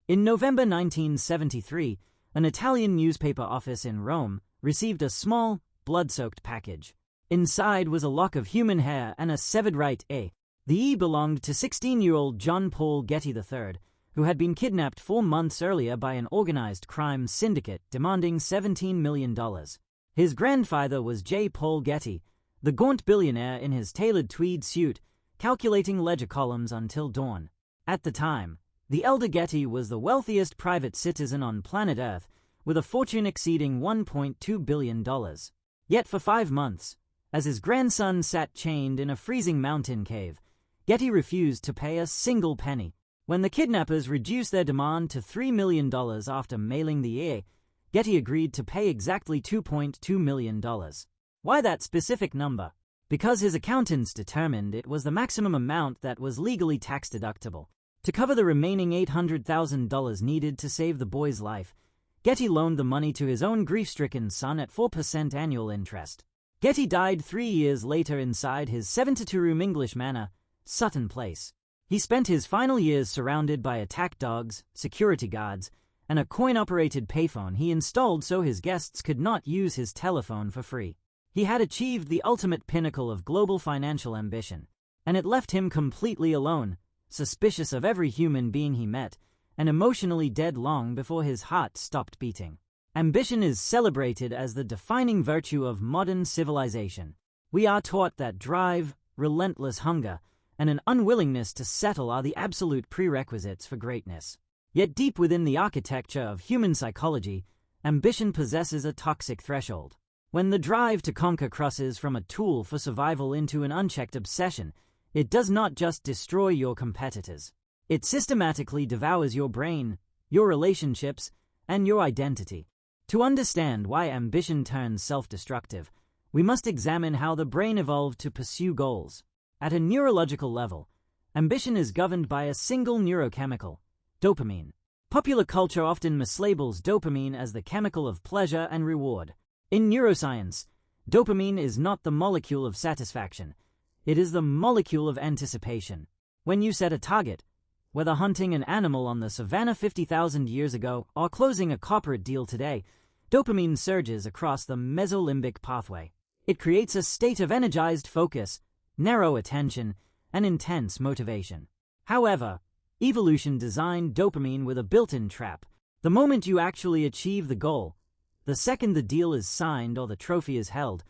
In November 1973, an Italian newspaper office in Rome received a small, blood-soaked package. Inside was a lock of human hair and a severed right eye. The eye belonged to 16-year-old John Paul Getty III, who had been kidnapped 4 months earlier by an organized crime syndicate demanding $17 million. His grandfather was J. Paul Getty, the gaunt billionaire in his tailored tweed suit, calculating ledger columns until dawn. At the time, the elder Getty was the wealthiest private citizen on planet Earth, with a fortune exceeding $1.2 billion. Yet for 5 months, as his grandson sat chained in a freezing mountain cave, Getty refused to pay a single penny. When the kidnappers reduced their demand to $3 million after mailing the ear, Getty agreed to pay exactly $2.2 million. Why that specific number? Because his accountants determined it was the maximum amount that was legally tax-deductible. To cover the remaining $800,000 needed to save the boy's life, Getty loaned the money to his own grief-stricken son at 4% annual interest. Getty died 3 years later inside his 72-room English manor, Sutton Place. He spent his final years surrounded by attack dogs, security guards, and a coin-operated payphone he installed so his guests could not use his telephone for free. He had achieved the ultimate pinnacle of global financial ambition, and it left him completely alone, suspicious of every human being he met, and emotionally dead long before his heart stopped beating. Ambition is celebrated as the defining virtue of modern civilization. We are taught that drive, relentless hunger, and an unwillingness to settle are the absolute prerequisites for greatness. Yet deep within the architecture of human psychology, ambition possesses a toxic threshold. When the drive to conquer crosses from a tool for survival into an unchecked obsession, it does not just destroy your competitors. It systematically devours your brain, your relationships, and your identity. To understand why ambition turns self-destructive, we must examine how the brain evolved to pursue goals. At a neurological level, ambition is governed by a single neurochemical, dopamine. Popular culture often mislabels dopamine as the chemical of pleasure and reward. In neuroscience, dopamine is not the molecule of satisfaction. It is the molecule of anticipation. When you set a target, whether hunting an animal on the savannah 50,000 years ago or closing a corporate deal today, dopamine surges across the mesolimbic pathway. It creates a state of energized focus, narrow attention, and intense motivation. However, evolution designed dopamine with a built-in trap. The moment you actually achieve the goal, the second the deal is signed or the trophy is held,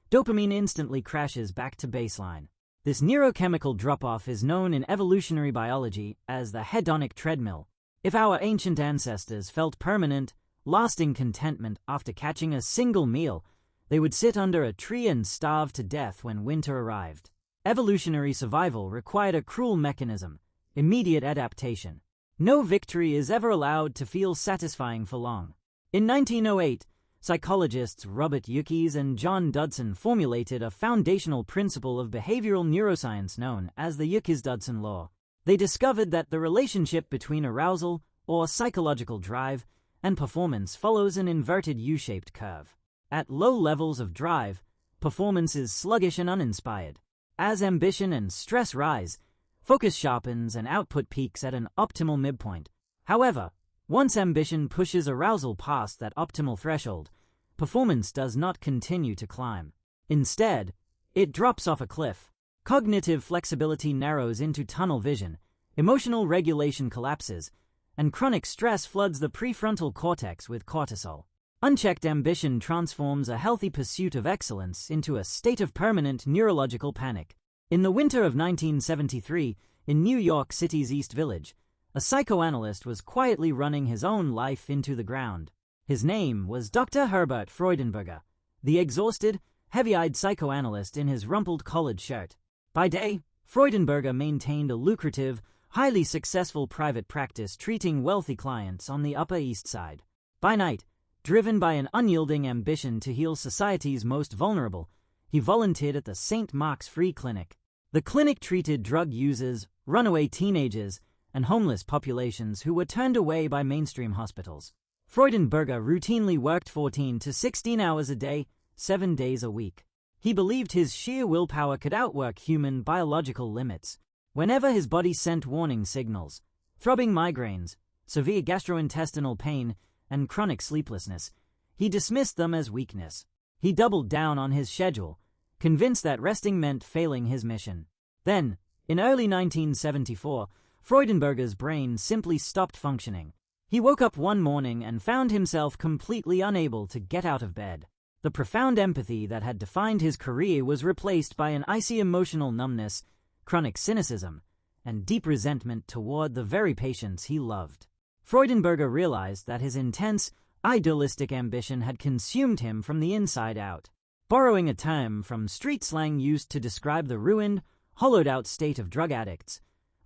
dopamine instantly crashes back to baseline. This neurochemical drop-off is known in evolutionary biology as the hedonic treadmill. If our ancient ancestors felt permanent, lasting contentment after catching a single meal, they would sit under a tree and starve to death when winter arrived. Evolutionary survival required a cruel mechanism, immediate adaptation. No victory is ever allowed to feel satisfying for long. In 1908, psychologists Robert Yerkes and John Dodson formulated a foundational principle of behavioral neuroscience known as the Yerkes-Dodson Law. They discovered that the relationship between arousal, or psychological drive, and performance follows an inverted U-shaped curve. At low levels of drive, performance is sluggish and uninspired. As ambition and stress rise, focus sharpens and output peaks at an optimal midpoint. However, once ambition pushes arousal past that optimal threshold, performance does not continue to climb. Instead, it drops off a cliff. Cognitive flexibility narrows into tunnel vision, emotional regulation collapses, and chronic stress floods the prefrontal cortex with cortisol. Unchecked ambition transforms a healthy pursuit of excellence into a state of permanent neurological panic. In the winter of 1973, in New York City's East Village, a psychoanalyst was quietly running his own life into the ground. His name was Dr. Herbert Freudenberger, the exhausted, heavy-eyed psychoanalyst in his rumpled collared shirt. By day, Freudenberger maintained a lucrative, highly successful private practice treating wealthy clients on the Upper East Side. By night, driven by an unyielding ambition to heal society's most vulnerable, he volunteered at the St. Mark's Free Clinic. The clinic treated drug users, runaway teenagers, and homeless populations who were turned away by mainstream hospitals. Freudenberger routinely worked 14 to 16 hours a day, 7 days a week. He believed his sheer willpower could outwork human biological limits. Whenever his body sent warning signals, throbbing migraines, severe gastrointestinal pain, and chronic sleeplessness, he dismissed them as weakness. He doubled down on his schedule, convinced that resting meant failing his mission. Then, in early 1974, Freudenberger's brain simply stopped functioning. He woke up one morning and found himself completely unable to get out of bed. The profound empathy that had defined his career was replaced by an icy emotional numbness, chronic cynicism, and deep resentment toward the very patients he loved. Freudenberger realized that his intense, idealistic ambition had consumed him from the inside out. Borrowing a term from street slang used to describe the ruined, hollowed-out state of drug addicts,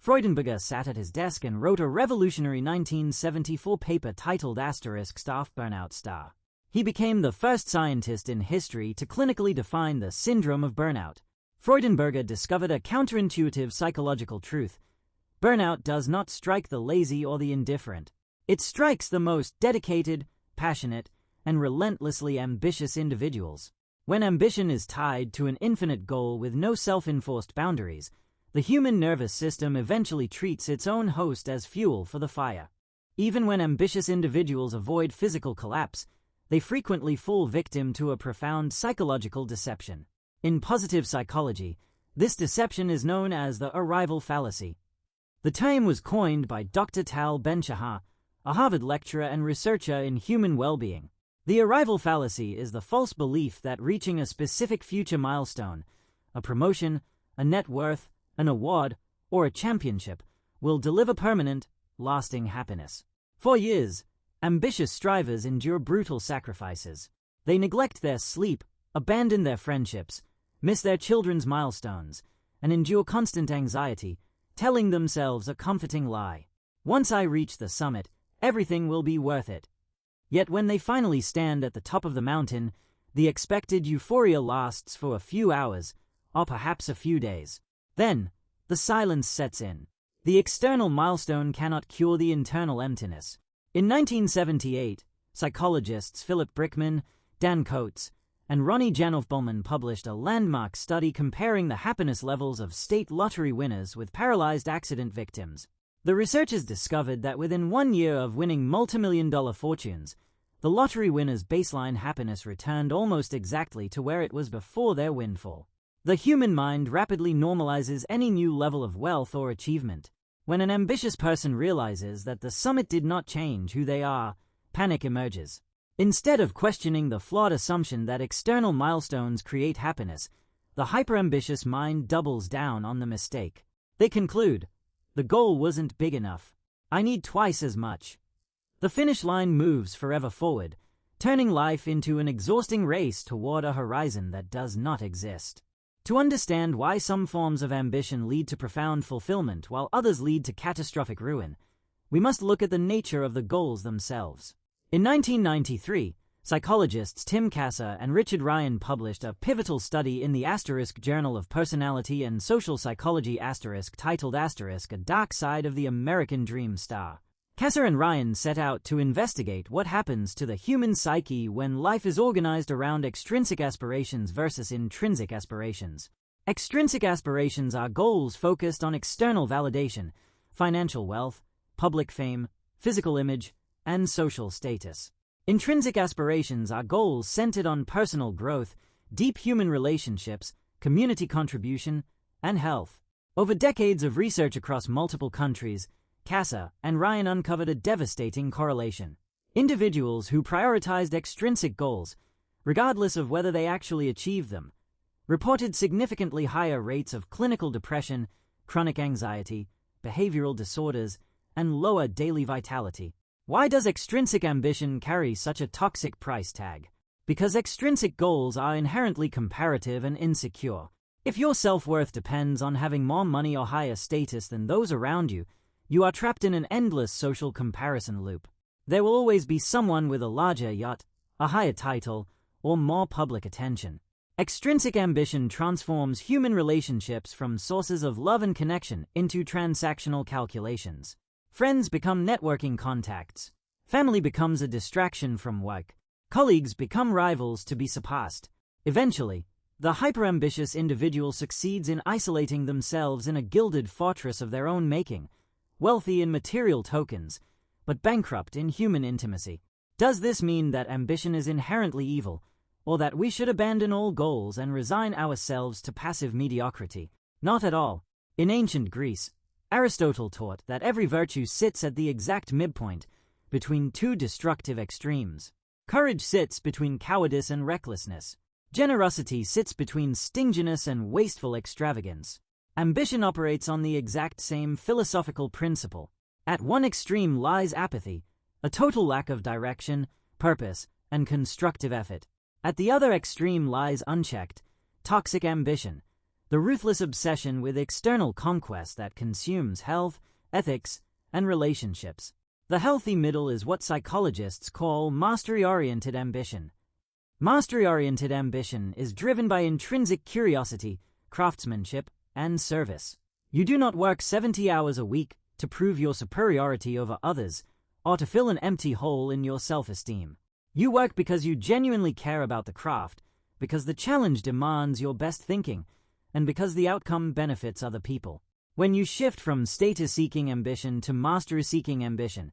Freudenberger sat at his desk and wrote a revolutionary 1974 paper titled *Burnout*. He became the first scientist in history to clinically define the syndrome of burnout. Freudenberger discovered a counterintuitive psychological truth. Burnout does not strike the lazy or the indifferent. It strikes the most dedicated, passionate, and relentlessly ambitious individuals. When ambition is tied to an infinite goal with no self-enforced boundaries, the human nervous system eventually treats its own host as fuel for the fire. Even when ambitious individuals avoid physical collapse, they frequently fall victim to a profound psychological deception. In positive psychology, this deception is known as the Arrival Fallacy. The term was coined by Dr. Ben-Shahar, a Harvard lecturer and researcher in human well-being. The Arrival Fallacy is the false belief that reaching a specific future milestone, a promotion, a net worth, an award, or a championship, will deliver permanent, lasting happiness. For years, ambitious strivers endure brutal sacrifices. They neglect their sleep, abandon their friendships, miss their children's milestones, and endure constant anxiety, telling themselves a comforting lie. Once I reach the summit, everything will be worth it. Yet when they finally stand at the top of the mountain, the expected euphoria lasts for a few hours, or perhaps a few days. Then, the silence sets in. The external milestone cannot cure the internal emptiness. In 1978, psychologists Philip Brickman, Dan Coates, and Ronnie Janoff-Bullman published a landmark study comparing the happiness levels of state lottery winners with paralyzed accident victims. The researchers discovered that within 1 year of winning multimillion-dollar fortunes, the lottery winners' baseline happiness returned almost exactly to where it was before their windfall. The human mind rapidly normalizes any new level of wealth or achievement. When an ambitious person realizes that the summit did not change who they are, panic emerges. Instead of questioning the flawed assumption that external milestones create happiness, the hyper-ambitious mind doubles down on the mistake. They conclude, the goal wasn't big enough. I need twice as much. The finish line moves forever forward, turning life into an exhausting race toward a horizon that does not exist. To understand why some forms of ambition lead to profound fulfillment while others lead to catastrophic ruin, we must look at the nature of the goals themselves. In 1993, psychologists Tim Kasser and Richard Ryan published a pivotal study in the Journal of Personality and Social Psychology titled A Dark Side of the American Dream Star. Kasser and Ryan set out to investigate what happens to the human psyche when life is organized around extrinsic aspirations versus intrinsic aspirations. Extrinsic aspirations are goals focused on external validation, financial wealth, public fame, physical image, and social status. Intrinsic aspirations are goals centered on personal growth, deep human relationships, community contribution, and health. Over decades of research across multiple countries, Kasser and Ryan uncovered a devastating correlation. Individuals who prioritized extrinsic goals, regardless of whether they actually achieved them, reported significantly higher rates of clinical depression, chronic anxiety, behavioral disorders, and lower daily vitality. Why does extrinsic ambition carry such a toxic price tag? Because extrinsic goals are inherently comparative and insecure. If your self-worth depends on having more money or higher status than those around you, you are trapped in an endless social comparison loop. There will always be someone with a larger yacht, a higher title, or more public attention. Extrinsic ambition transforms human relationships from sources of love and connection into transactional calculations. Friends become networking contacts. Family becomes a distraction from work. Colleagues become rivals to be surpassed. Eventually, the hyper-ambitious individual succeeds in isolating themselves in a gilded fortress of their own making, wealthy in material tokens, but bankrupt in human intimacy. Does this mean that ambition is inherently evil, or that we should abandon all goals and resign ourselves to passive mediocrity? Not at all. In ancient Greece, Aristotle taught that every virtue sits at the exact midpoint between two destructive extremes. Courage sits between cowardice and recklessness. Generosity sits between stinginess and wasteful extravagance. Ambition operates on the exact same philosophical principle. At one extreme lies apathy, a total lack of direction, purpose, and constructive effort. At the other extreme lies unchecked, toxic ambition, the ruthless obsession with external conquest that consumes health, ethics, and relationships. The healthy middle is what psychologists call mastery-oriented ambition. Mastery-oriented ambition is driven by intrinsic curiosity, craftsmanship, and service. You do not work 70 hours a week to prove your superiority over others or to fill an empty hole in your self-esteem. You work because you genuinely care about the craft, because the challenge demands your best thinking, and because the outcome benefits other people. When you shift from status-seeking ambition to mastery-seeking ambition,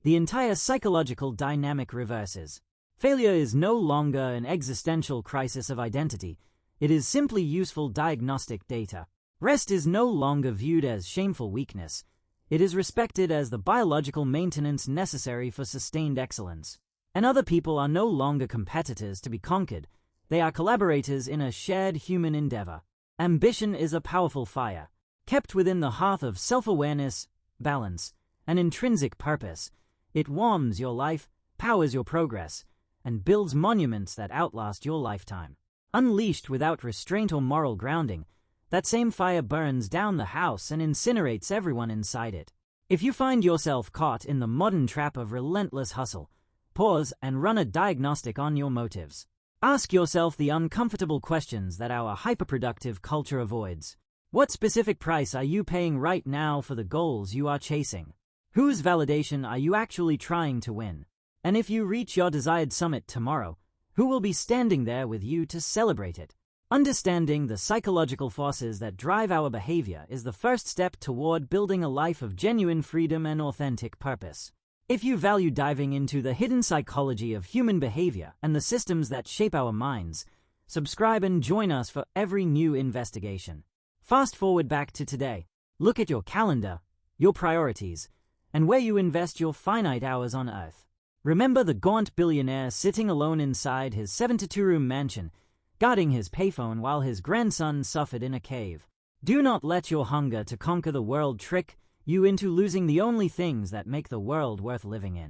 the entire psychological dynamic reverses. Failure is no longer an existential crisis of identity. It is simply useful diagnostic data. Rest is no longer viewed as shameful weakness. It is respected as the biological maintenance necessary for sustained excellence. And other people are no longer competitors to be conquered. They are collaborators in a shared human endeavor. Ambition is a powerful fire, kept within the hearth of self-awareness, balance, and intrinsic purpose. It warms your life, powers your progress, and builds monuments that outlast your lifetime. Unleashed without restraint or moral grounding, that same fire burns down the house and incinerates everyone inside it. If you find yourself caught in the modern trap of relentless hustle, pause and run a diagnostic on your motives. Ask yourself the uncomfortable questions that our hyperproductive culture avoids. What specific price are you paying right now for the goals you are chasing? Whose validation are you actually trying to win? And if you reach your desired summit tomorrow, who will be standing there with you to celebrate it? Understanding the psychological forces that drive our behavior is the first step toward building a life of genuine freedom and authentic purpose. If you value diving into the hidden psychology of human behavior and the systems that shape our minds, subscribe and join us for every new investigation. Fast forward back to today. Look at your calendar, your priorities, and where you invest your finite hours on Earth. Remember the gaunt billionaire sitting alone inside his 72-room mansion, guarding his payphone while his grandson suffered in a cave. Do not let your hunger to conquer the world trick you into losing the only things that make the world worth living in.